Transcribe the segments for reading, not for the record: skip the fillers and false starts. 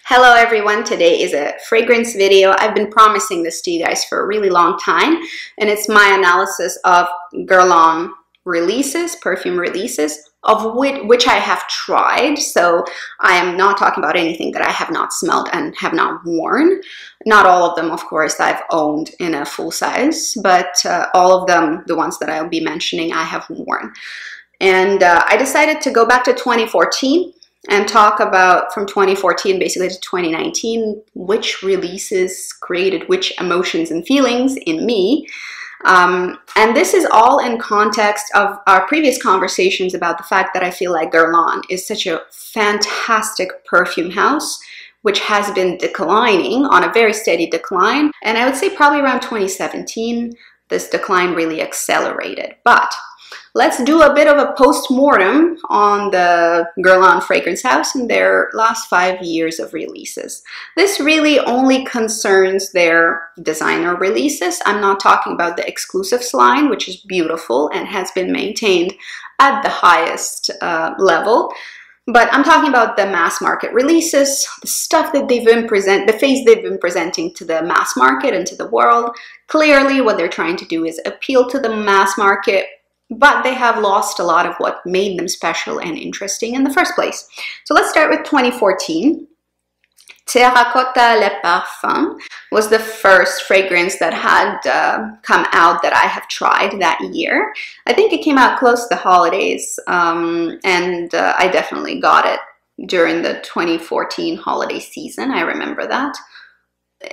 Hello everyone, today is a fragrance video. I've been promising this to you guys for a really long time, and it's my analysis of Guerlain releases, perfume releases, of which I have tried. So I am not talking about anything that I have not smelled and have not worn. Not all of them, of course, I've owned in a full size, but all of them, the ones that I'll be mentioning, I have worn. And I decided to go back to 2014 and talk about from 2014 basically to 2019, which releases created which emotions and feelings in me. And this is all in context of our previous conversations about the fact that I feel like Guerlain is such a fantastic perfume house, which has been declining on a very steady decline. And I would say probably around 2017, this decline really accelerated. But let's do a bit of a post-mortem on the Guerlain fragrance house and their last 5 years of releases. This really only concerns their designer releases. I'm not talking about the exclusives line, which is beautiful and has been maintained at the highest level. But I'm talking about the mass market releases, the stuff that they've been the face they've been presenting to the mass market and to the world. Clearly, what they're trying to do is appeal to the mass market, but they have lost a lot of what made them special and interesting in the first place. So let's start with 2014. Terracotta Le Parfum was the first fragrance that had come out that I have tried that year. I think it came out close to the holidays, and I definitely got it during the 2014 holiday season. I remember that.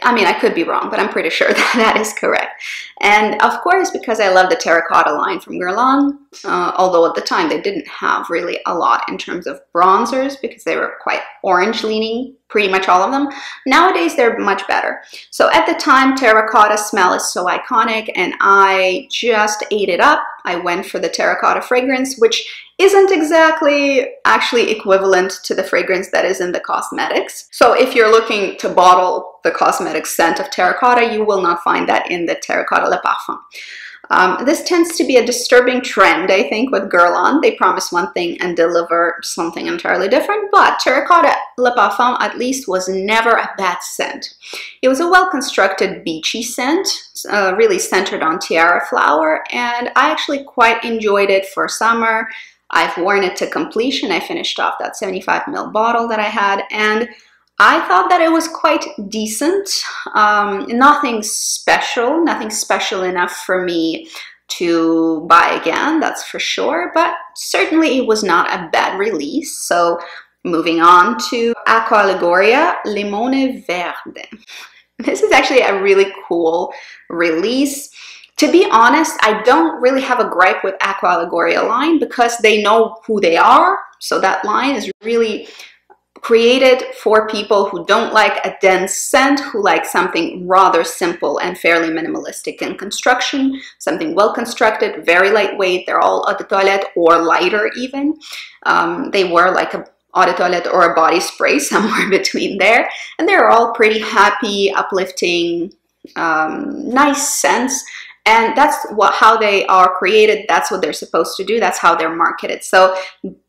I mean, I could be wrong, but I'm pretty sure that that is correct. And of course, because I love the terracotta line from Guerlain, although at the time they didn't have really a lot in terms of bronzers because they were quite orange leaning, pretty much all of them. Nowadays, they're much better. So at the time, terracotta smell is so iconic and I just ate it up. I went for the terracotta fragrance, which isn't exactly actually equivalent to the fragrance that is in the cosmetics. So if you're looking to bottle the cosmetic scent of terracotta, you will not find that in the Terracotta Le Parfum. This tends to be a disturbing trend, I think, with Guerlain. They promise one thing and deliver something entirely different, but Terracotta Le Parfum at least was never a bad scent. It was a well-constructed beachy scent, really centered on tiara flower, and I actually quite enjoyed it for summer. I've worn it to completion. I finished off that 75 ml bottle that I had, and I thought that it was quite decent. Nothing special enough for me to buy again, that's for sure, but certainly it was not a bad release. So moving on to Aqua Liguria Limone Verde. This is actually a really cool release. To be honest, I don't really have a gripe with Aqua Liguria line because they know who they are. So that line is really created for people who don't like a dense scent, who like something rather simple and fairly minimalistic in construction, something well constructed, very lightweight. They're all eau de toilette or lighter even. They were like a eau de toilette or a body spray, somewhere between there. And they're all pretty happy, uplifting, nice scents. And that's how they are created. That's what they're supposed to do. That's how they're marketed. So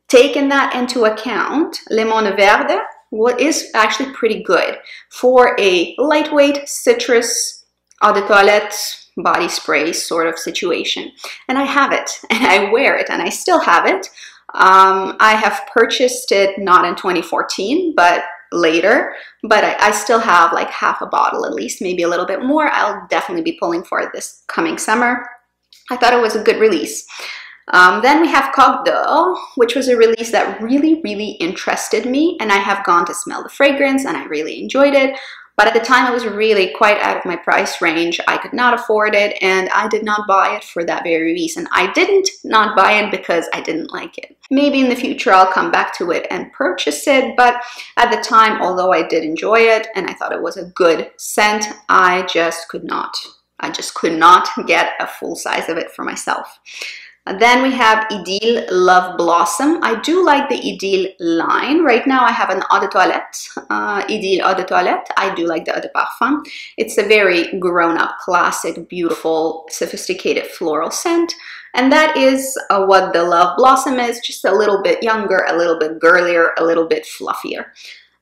taking that into account, Limone Verde is actually pretty good for a lightweight citrus eau de toilette body spray sort of situation. And I have it, and I wear it, and I still have it. I have purchased it not in 2014, but later, but I still have like half a bottle at least, maybe a little bit more. I'll definitely be pulling for it this coming summer. I thought it was a good release. Then we have Cogdill, which was a release that really, really interested me, and I have gone to smell the fragrance and I really enjoyed it. But at the time, it was really quite out of my price range. I could not afford it, and I did not buy it for that very reason. I didn't not buy it because I didn't like it. Maybe in the future, I'll come back to it and purchase it, but at the time, although I did enjoy it and I thought it was a good scent, I just could not get a full size of it for myself. Then we have Idylle Love Blossom. I do like the Idylle line. Right now I have an eau de toilette, Idylle eau de toilette. I do like the eau de parfum. It's a very grown-up, classic, beautiful, sophisticated floral scent. And that is what the Love Blossom is, just a little bit younger, a little bit girlier, a little bit fluffier.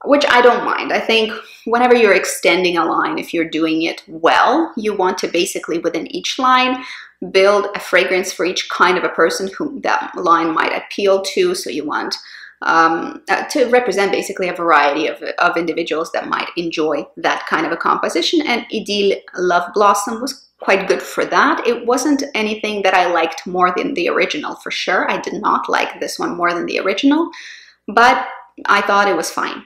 which I don't mind. I think whenever you're extending a line, if you're doing it well, you want to basically within each line build a fragrance for each kind of a person whom that line might appeal to. So you want to represent basically a variety of individuals that might enjoy that kind of a composition. And Idylle Love Blossom was quite good for that. It wasn't anything that I liked more than the original, for sure. I did not like this one more than the original, but I thought it was fine.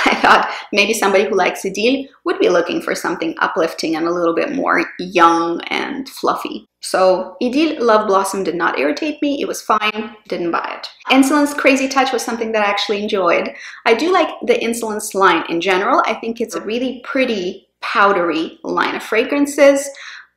I thought maybe somebody who likes Idylle would be looking for something uplifting and a little bit more young and fluffy. So Idylle Love Blossom did not irritate me. It was fine. Didn't buy it. Insolence Crazy Touch was something that I actually enjoyed. I do like the Insolence line in general. I think it's a really pretty powdery line of fragrances.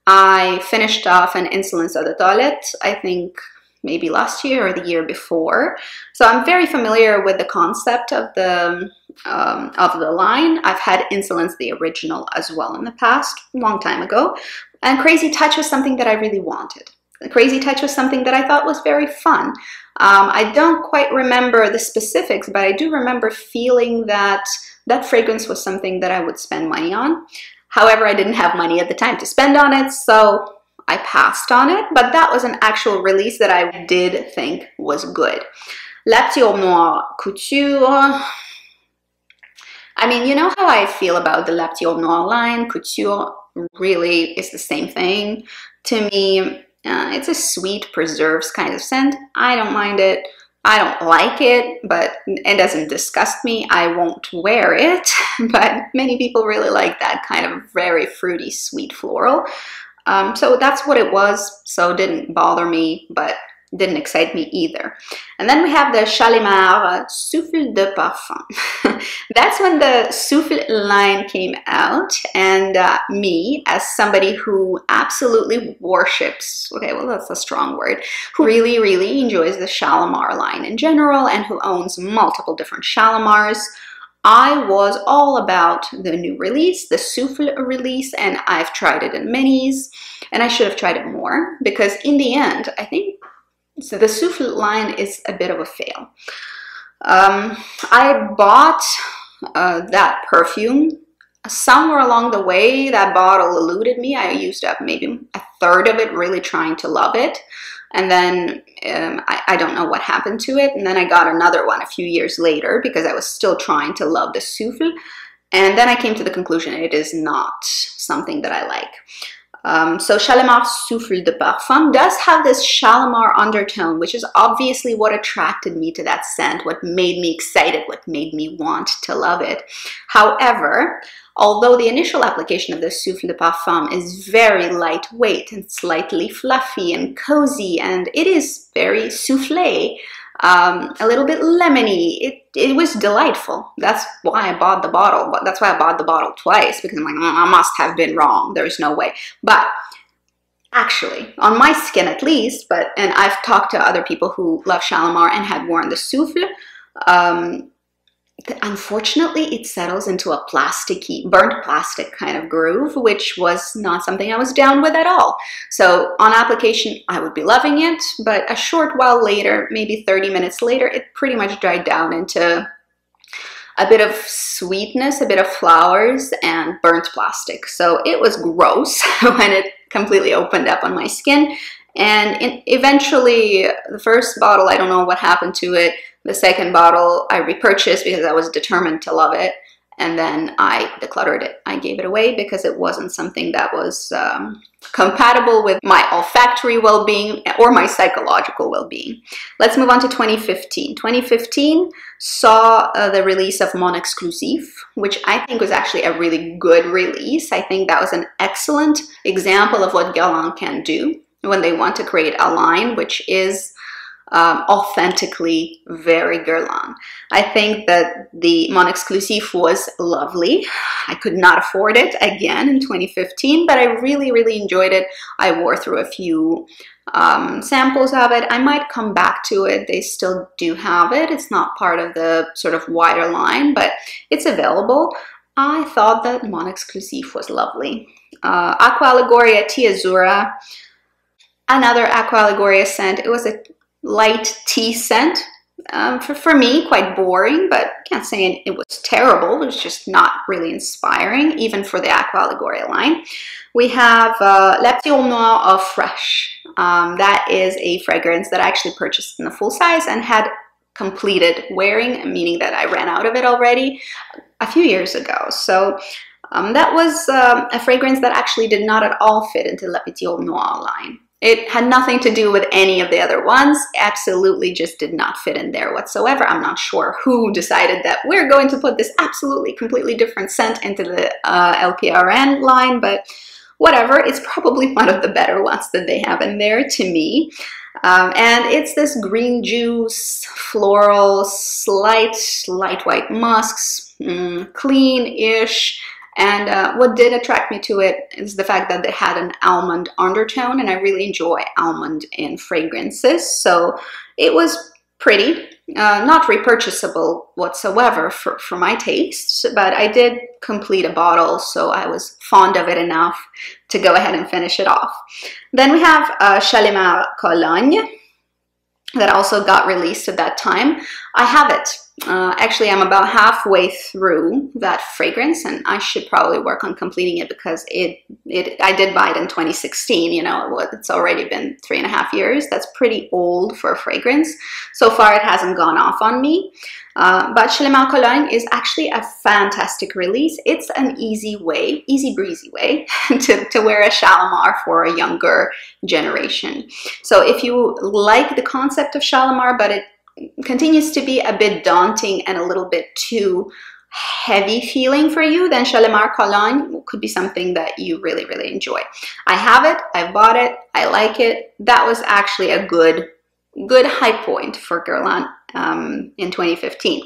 I finished off an Insolence Eau de Toilette, I think maybe last year or the year before. So I'm very familiar with the concept of the line. I've had Insolence, the original, as well in the past, a long time ago. And Crazy Touch was something that I really wanted. The Crazy Touch was something that I thought was very fun. I don't quite remember the specifics, but I do remember feeling that that fragrance was something that I would spend money on. However, I didn't have money at the time to spend on it, so I passed on it, but that was an actual release that I did think was good. La Petite Aube Noire Couture. I mean, you know how I feel about the La Petite Aube Noire line. Couture really is the same thing. To me, it's a sweet preserves kind of scent. I don't mind it. I don't like it, but it doesn't disgust me. I won't wear it, but many people really like that kind of very fruity, sweet floral. So that's what it was, so it didn't bother me, but didn't excite me either. And then we have the Shelly Mao Souffle de Parfum. That's when the Souffle line came out, and me, as somebody who absolutely worships, okay, well that's a strong word, who really, really enjoys the Shalimar line in general and who owns multiple different Shalimars, I was all about the new release, the Souffle release, and I've tried it in minis, and I should have tried it more, because in the end, I think so the Souffle line is a bit of a fail. I bought that perfume. Somewhere along the way, that bottle eluded me. I used up maybe a third of it really trying to love it. And then I don't know what happened to it. And then I got another one a few years later because I was still trying to love the Souffle. And then I came to the conclusion it is not something that I like. So Shalimar Souffle de Parfum does have this Shalimar undertone, which is obviously what attracted me to that scent, what made me excited, what made me want to love it. However, although the initial application of the Souffle de Parfum is very lightweight and slightly fluffy and cozy, and it is very soufflé, a little bit lemony, it was delightful. That's why I bought the bottle. That's why I bought the bottle twice, because I'm like, I must have been wrong. There's no way. But actually, on my skin at least, and I've talked to other people who love Shalimar and had worn the Souffle, unfortunately, it settles into a plasticky, burnt plastic kind of groove, which was not something I was down with at all. So on application, I would be loving it, but a short while later, maybe 30 minutes later, it pretty much dried down into a bit of sweetness, a bit of flowers, and burnt plastic. So it was gross when it completely opened up on my skin. And eventually, the first bottle, I don't know what happened to it. The second bottle I repurchased because I was determined to love it, and then I decluttered it. I gave it away because it wasn't something that was compatible with my olfactory well-being or my psychological well-being. Let's move on to 2015. 2015 saw the release of Mon Exclusif, which I think was actually a really good release. I think that was an excellent example of what Guerlain can do when they want to create a line which is authentically very Guerlain. I think that the Mon Exclusif was lovely. I could not afford it again in 2015, but I really, really enjoyed it. I wore through a few samples of it. I might come back to it. They still do have it. It's not part of the sort of wider line, but it's available. I thought that Mon Exclusif was lovely. Aqua Liguria Azura, another Aqua Liguria scent. It was a light tea scent. for me, quite boring, but I can't say it was terrible. It was just not really inspiring, even for the Aqua Liguria line. We have La Petite Noir of Fresh. That is a fragrance that I actually purchased in the full size and had completed wearing, meaning that I ran out of it already a few years ago. So that was a fragrance that actually did not at all fit into La Petite Noir line. It had nothing to do with any of the other ones, absolutely just did not fit in there whatsoever. I'm not sure who decided that we're going to put this absolutely completely different scent into the LPRN line, but whatever, it's probably one of the better ones that they have in there to me. And it's this green juice, floral, light white musks, clean-ish. And what did attract me to it is the fact that they had an almond undertone, and I really enjoy almond in fragrances. So it was pretty, not repurchasable whatsoever for my tastes, but I did complete a bottle, so I was fond of it enough to go ahead and finish it off. Then we have Shelly Mao Colonia that also got released at that time. I have it. Actually, I'm about halfway through that fragrance, and I should probably work on completing it because I did buy it in 2016. You know, it's already been 3.5 years. That's pretty old for a fragrance. So far, it hasn't gone off on me. But Shelly Mao Cologne is actually a fantastic release. It's an easy breezy way to wear a Shalimar for a younger generation. So if you like the concept of Shalimar, but it continues to be a bit daunting and a little bit too heavy feeling for you, then Shelly Mao Cologne could be something that you really, really enjoy. I have it, I bought it, I like it. That was actually a good high point for Guerlain in 2015.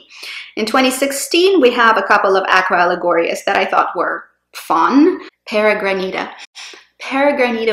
In 2016, we have a couple of Aqua Ligurias that I thought were fun. Peregrinita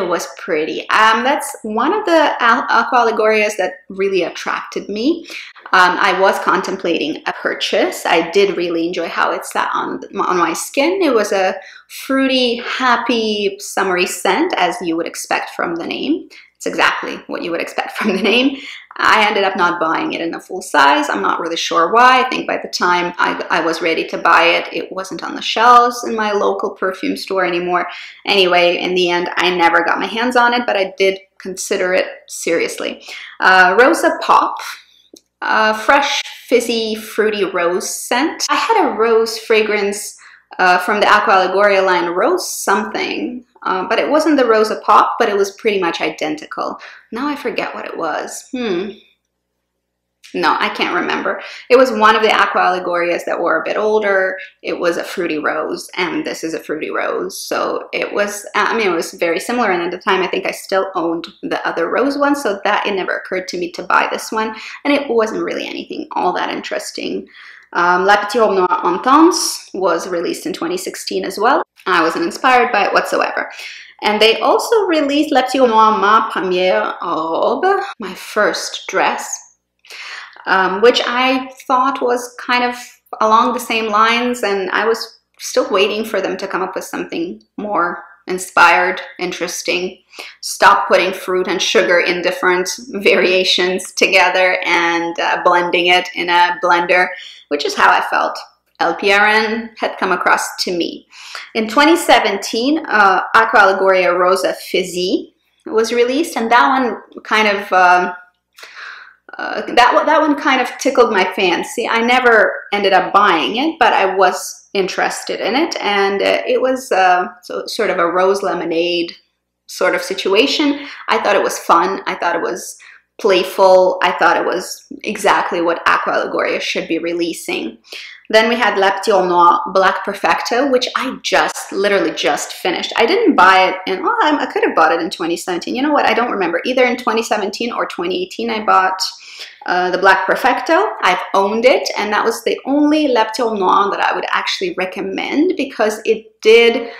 was pretty. That's one of the Aqua Ligurias that really attracted me. I was contemplating a purchase. I did really enjoy how it sat on my skin. It was a fruity, happy, summery scent, as you would expect from the name. It's exactly what you would expect from the name. I ended up not buying it in a full size. I'm not really sure why. I think by the time I was ready to buy it, it wasn't on the shelves in my local perfume store anymore. Anyway, in the end, I never got my hands on it, but I did consider it seriously. Rosa Pop, fresh, fizzy, fruity rose scent. I had a rose fragrance from the Aqua Liguria line, Rose something. But it wasn't the Rosa Pop, but it was pretty much identical. Now I forget what it was. No, I can't remember. It was one of the Aqua Ligurias that were a bit older. It was a fruity rose, and this is a fruity rose. So it was, I mean, it was very similar. And at the time, I think I still owned the other rose one, so that it never occurred to me to buy this one. And it wasn't really anything all that interesting. La Petite Noir Intense was released in 2016 as well. I wasn't inspired by it whatsoever. And they also released La Petite Noir Ma Première Robe, my first dress, which I thought was kind of along the same lines, and I was still waiting for them to come up with something more inspired, interesting. Stop putting fruit and sugar in different variations together and blending it in a blender, which is how I felt LPRN had come across to me. In 2017, Aqua Liguria Rosa Fizzy was released, and that one kind of that one kind of tickled my fancy. I never ended up buying it, but I was interested in it, and it was sort of a rose lemonade sort of situation. I thought it was fun. I thought it was playful. I thought it was exactly what Aqua Liguria should be releasing. Then we had La Petite Noir Black Perfecto, which I literally just finished. I didn't buy it in, well, I could have bought it in 2017. You know what? I don't remember. Either in 2017 or 2018, I bought the Black Perfecto. I've owned it, and that was the only La Petite Noir that I would actually recommend because it did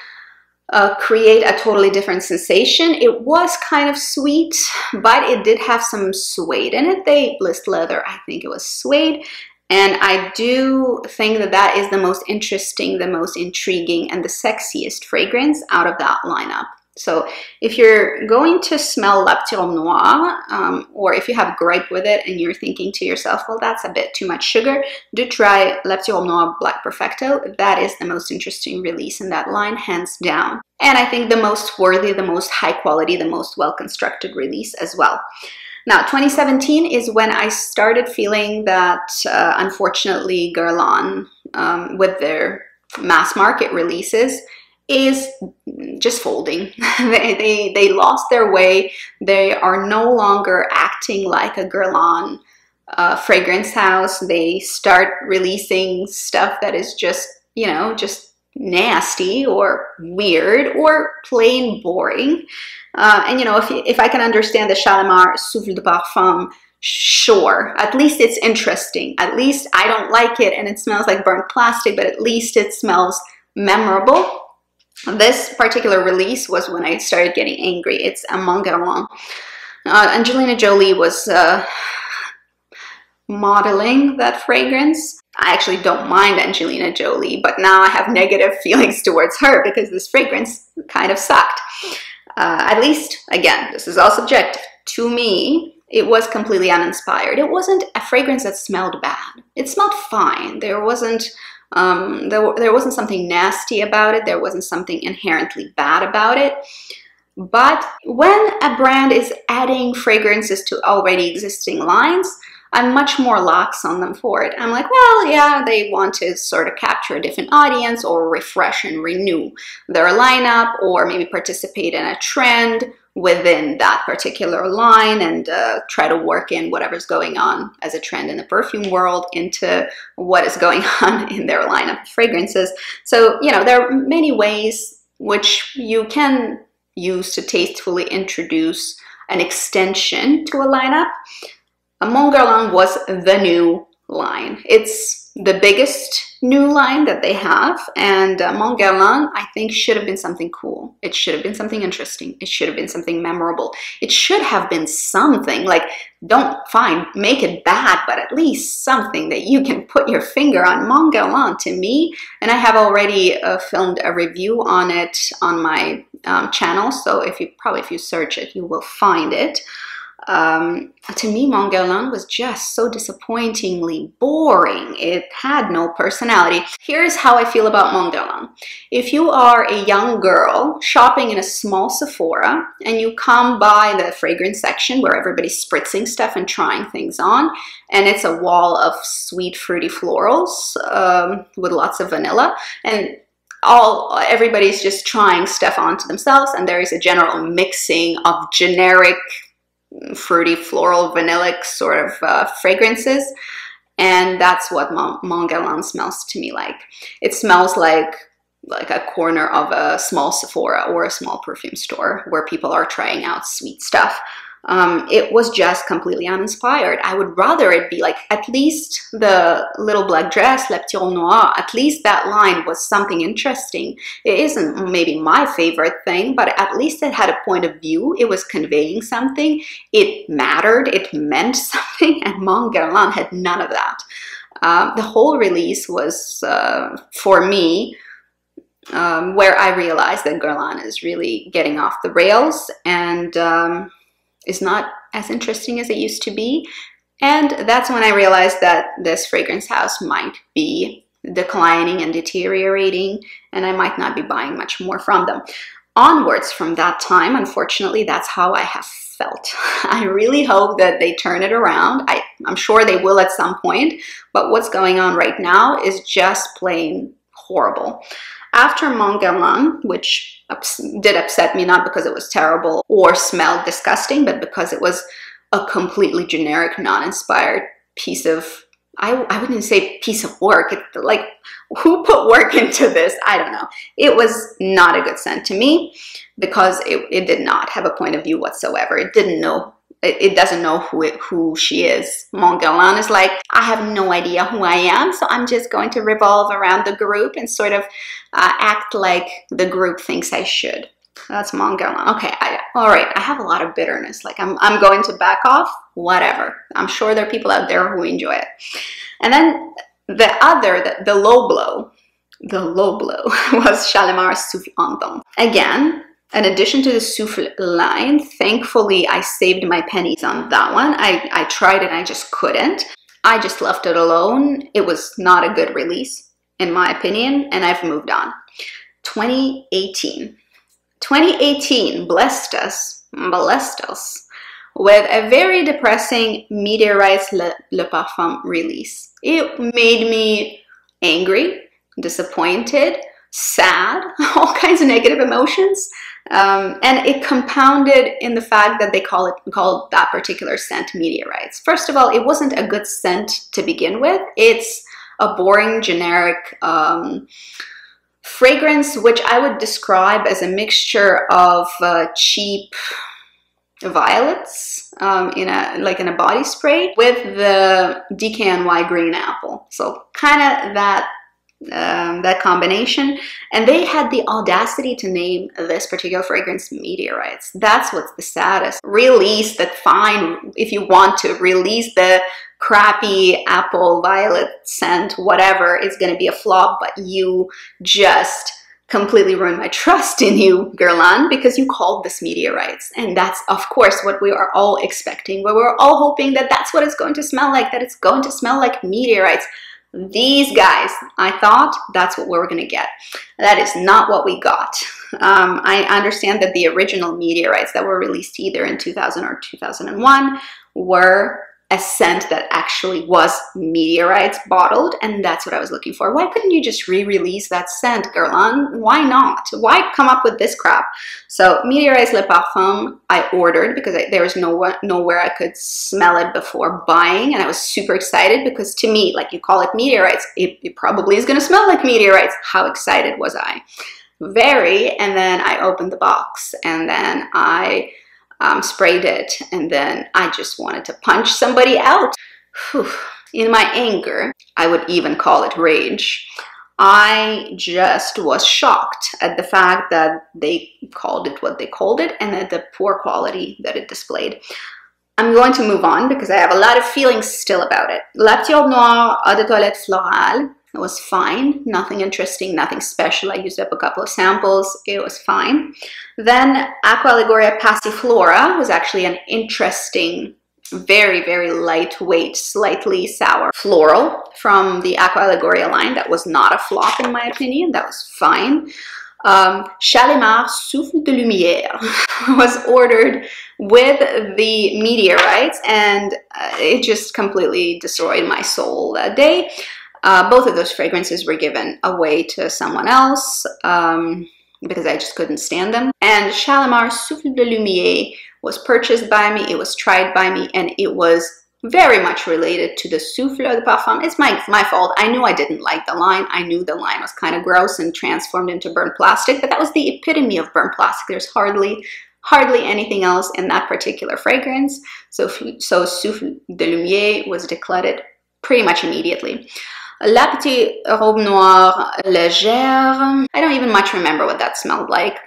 create a totally different sensation. It was kind of sweet, but it did have some suede in it. They list leather. I think it was suede. And I do think that that is the most interesting, the most intriguing, and the sexiest fragrance out of that lineup. So if you're going to smell La Petite Robe Noire, or if you have a gripe with it and you're thinking to yourself, well, that's a bit too much sugar, do try La Petite Robe Noire Black Perfecto. That is the most interesting release in that line, hands down. And I think the most worthy, the most high quality, the most well-constructed release as well. Now, 2017 is when I started feeling that, unfortunately, Guerlain, with their mass market releases, is just folding. they lost their way. They are no longer acting like a Guerlain fragrance house. They start releasing stuff that is just, you know, just nasty or weird or plain boring. And you know, if I can understand the Shalimar Souffle de Parfum, sure, at least it's interesting. At least I don't like it and it smells like burnt plastic, but at least it smells memorable. This particular release was when I started getting angry. It's a Guerlain. Angelina Jolie was modeling that fragrance. I actually don't mind Angelina Jolie, but now I have negative feelings towards her because this fragrance kind of sucked. At least, again, this is all subjective. To me, it was completely uninspired. It wasn't a fragrance that smelled bad. It smelled fine. There wasn't something nasty about it. There wasn't something inherently bad about it. But when a brand is adding fragrances to already existing lines, I'm much more lax on them for it. I'm like, well, yeah, they want to sort of capture a different audience or refresh and renew their lineup, or maybe participate in a trend within that particular line and try to work in whatever's going on as a trend in the perfume world into what is going on in their lineup of fragrances. So, you know, there are many ways which you can use to tastefully introduce an extension to a lineup. Guerlain was the new line. It's the biggest new line that they have, and Guerlain, I think, should have been something cool. It should have been something interesting. It should have been something memorable. It should have been something like, make it bad, but at least something that you can put your finger on. Guerlain, to me, and I have already filmed a review on it on my channel, so if you search it, you will find it. To me, Guerlain was just so disappointingly boring. It had no personality. Here's how I feel about Guerlain. If you are a young girl shopping in a small Sephora and you come by the fragrance section where everybody's spritzing stuff and trying things on, and it's a wall of sweet, fruity florals with lots of vanilla, and everybody's just trying stuff onto themselves, and there is a general mixing of generic fruity, floral, vanillic sort of fragrances, and that's what Guerlain smells to me like. It smells like a corner of a small Sephora or a small perfume store where people are trying out sweet stuff. It was just completely uninspired. I would rather it be like, at least the little black dress, La Petite Robe Noire, at least that line was something interesting. It isn't maybe my favorite thing, but at least it had a point of view. It was conveying something. It mattered. It meant something, and Guerlain had none of that. The whole release was, for me, where I realized that Guerlain is really getting off the rails, and is not as interesting as it used to be. And that's when I realized that this fragrance house might be declining and deteriorating, and I might not be buying much more from them. Onwards from that time, unfortunately, that's how I have felt. I really hope that they turn it around. I'm sure they will at some point, but what's going on right now is just plain horrible. After Guerlain, which did upset me, not because it was terrible or smelled disgusting, but because it was a completely generic, non-inspired piece of, I wouldn't say piece of work. It's like, who put work into this? I don't know. It was not a good scent to me because it did not have a point of view whatsoever. It didn't know. It doesn't know who she is. Guerlain is like, I have no idea who I am, so I'm just going to revolve around the group and sort of act like the group thinks I should. That's Guerlain. Okay, all right, I have a lot of bitterness. Like, I'm going to back off, whatever. I'm sure there are people out there who enjoy it. And then the low blow was Shalimar Souffle Ardent. Again, an addition to the Souffle line. Thankfully, I saved my pennies on that one. I tried it, I just couldn't. I just left it alone. It was not a good release, in my opinion, and I've moved on. 2018. 2018 blessed us with a very depressing Meteorites Le Parfum release. It made me angry, disappointed, sad, all kinds of negative emotions. And it compounded in the fact that they called that particular scent Meteorites. First of all, it wasn't a good scent to begin with. It's a boring, generic fragrance, which I would describe as a mixture of cheap violets in a body spray with the DKNY green apple. So kind of that combination. And they had the audacity to name this particular fragrance Meteorites. That's what's the saddest. Release that, fine, if you want to release the crappy apple violet scent, whatever, is going to be a flop, but you just completely ruined my trust in you, Guerlain, because you called this Meteorites. And that's, of course, what we are all expecting. We were all hoping that that's what it's going to smell like, that it's going to smell like Meteorites. These guys, I thought that's what we were going to get. That is not what we got. I understand that the original Meteorites that were released either in 2000 or 2001 were a scent that actually was Meteorites bottled, and that's what I was looking for. Why couldn't you just re-release that scent, Guerlain? Why not? Why come up with this crap? So Meteorites Le Parfum I ordered because there was nowhere I could smell it before buying, and I was super excited because to me, like, you call it Meteorites, it probably is going to smell like Meteorites. How excited was I? Very. And then I opened the box, and then I sprayed it, and then I just wanted to punch somebody out. Whew. In my anger, I would even call it rage, I just was shocked at the fact that they called it what they called it and at the poor quality that it displayed. I'm going to move on because I have a lot of feelings still about it. La Petite Noire Eau de Toilette Florale. It was fine, nothing interesting, nothing special. I used up a couple of samples, it was fine. Then Aqua Liguria Passiflora was actually an interesting, very, very lightweight, slightly sour floral from the Aqua Liguria line. That was not a flop in my opinion, that was fine. Shelly Mao Souffle de Lumière was ordered with the Meteorites, and it just completely destroyed my soul that day. Both of those fragrances were given away to someone else because I just couldn't stand them. And Shelly Mao Souffle de Lumière was purchased by me, it was tried by me, and it was very much related to the Souffle de Parfum. It's my fault. I knew I didn't like the line. I knew the line was kind of gross and transformed into burnt plastic, but that was the epitome of burnt plastic. There's hardly anything else in that particular fragrance. So Souffle de Lumière was decluttered pretty much immediately. La Petite Robe Noire Légère. I don't even much remember what that smelled like.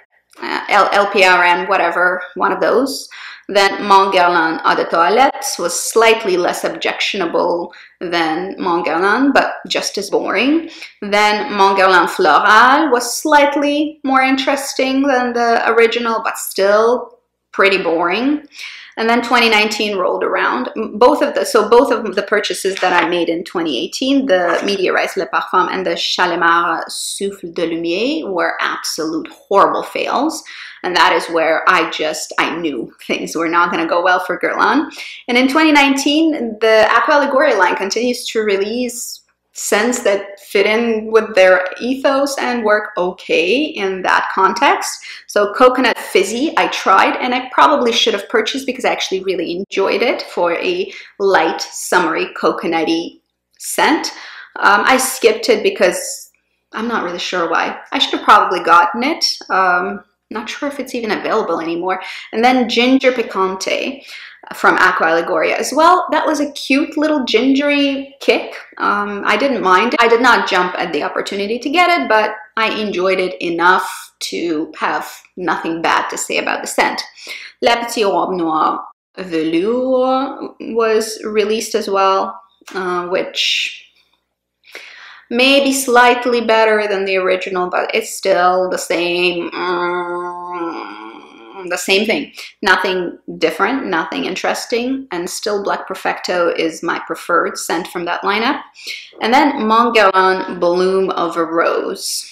LPRN, whatever, one of those. Then Mon Guerlain Eau de Toilette was slightly less objectionable than Mon Guerlain, but just as boring. Then Mon Guerlain Floral was slightly more interesting than the original, but still pretty boring. And then 2019 rolled around. Both of the purchases that I made in 2018, the Meteorites Le Parfum and the Shelly Mao Souffle de Lumière, were absolute horrible fails. And that is where I knew things were not going to go well for Guerlain. And in 2019, the Aqua Liguria line continues to release scents that fit in with their ethos and work okay in that context. So Coconut Fizzy, I tried, and I probably should have purchased because I actually really enjoyed it for a light, summery, coconutty scent. I skipped it because I'm not really sure why. I should have probably gotten it. Not sure if it's even available anymore. And then Ginger Picante from Aqua Liguria as well. That was a cute little gingery kick. I didn't mind. I did not jump at the opportunity to get it, but I enjoyed it enough to have nothing bad to say about the scent. La Petite Robe Noire Velours was released as well, which may be slightly better than the original, but it's still the same the same thing. Nothing different, nothing interesting, and still Black Perfecto is my preferred scent from that lineup. And then Mon Guerlain Bloom of a Rose.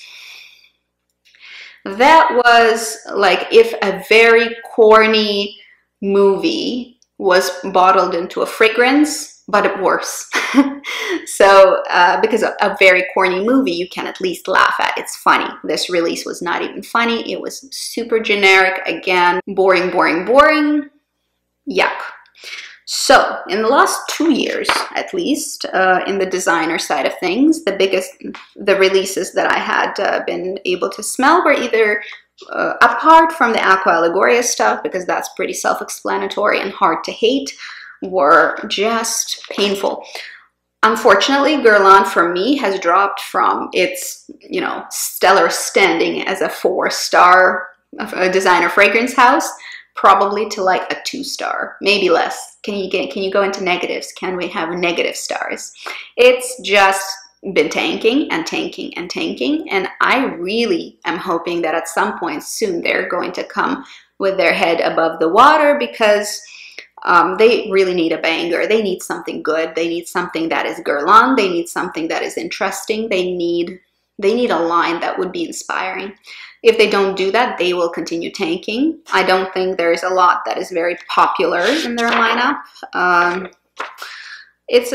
That was like if a very corny movie was bottled into a fragrance, but worse. So because a very corny movie you can at least laugh at, it's funny. This release was not even funny, it was super generic, again, boring, boring, boring, yuck. So in the last 2 years, at least, in the designer side of things, the releases that I had been able to smell were either apart from the Aqua Liguria stuff, because that's pretty self-explanatory and hard to hate, were just painful. Unfortunately, Guerlain for me has dropped from its, you know, stellar standing as a 4-star designer fragrance house, probably to like a 2-star, maybe less. Can you go into negatives? Can we have negative stars? It's just been tanking and tanking and tanking, and I really am hoping that at some point soon they're going to come with their head above the water, because they really need a banger. They need something good. They need something that is Guerlain. They need something that is interesting. They need a line that would be inspiring. If they don't do that, they will continue tanking. I don't think there's a lot that is very popular in their lineup. It's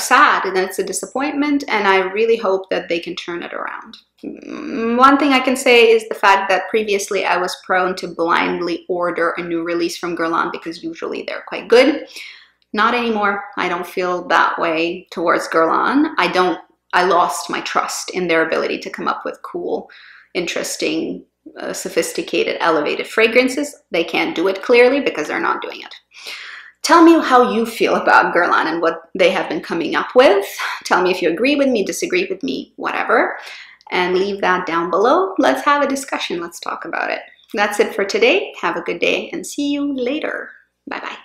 sad and it's a disappointment, and I really hope that they can turn it around. One thing I can say is the fact that previously I was prone to blindly order a new release from Guerlain because usually they're quite good. Not anymore. I don't feel that way towards Guerlain. I lost my trust in their ability to come up with cool, interesting, sophisticated, elevated fragrances. They can't do it clearly because they're not doing it. Tell me how you feel about Guerlain and what they have been coming up with. Tell me if you agree with me, disagree with me, whatever. And leave that down below. Let's have a discussion. Let's talk about it. That's it for today. Have a good day and see you later. Bye-bye.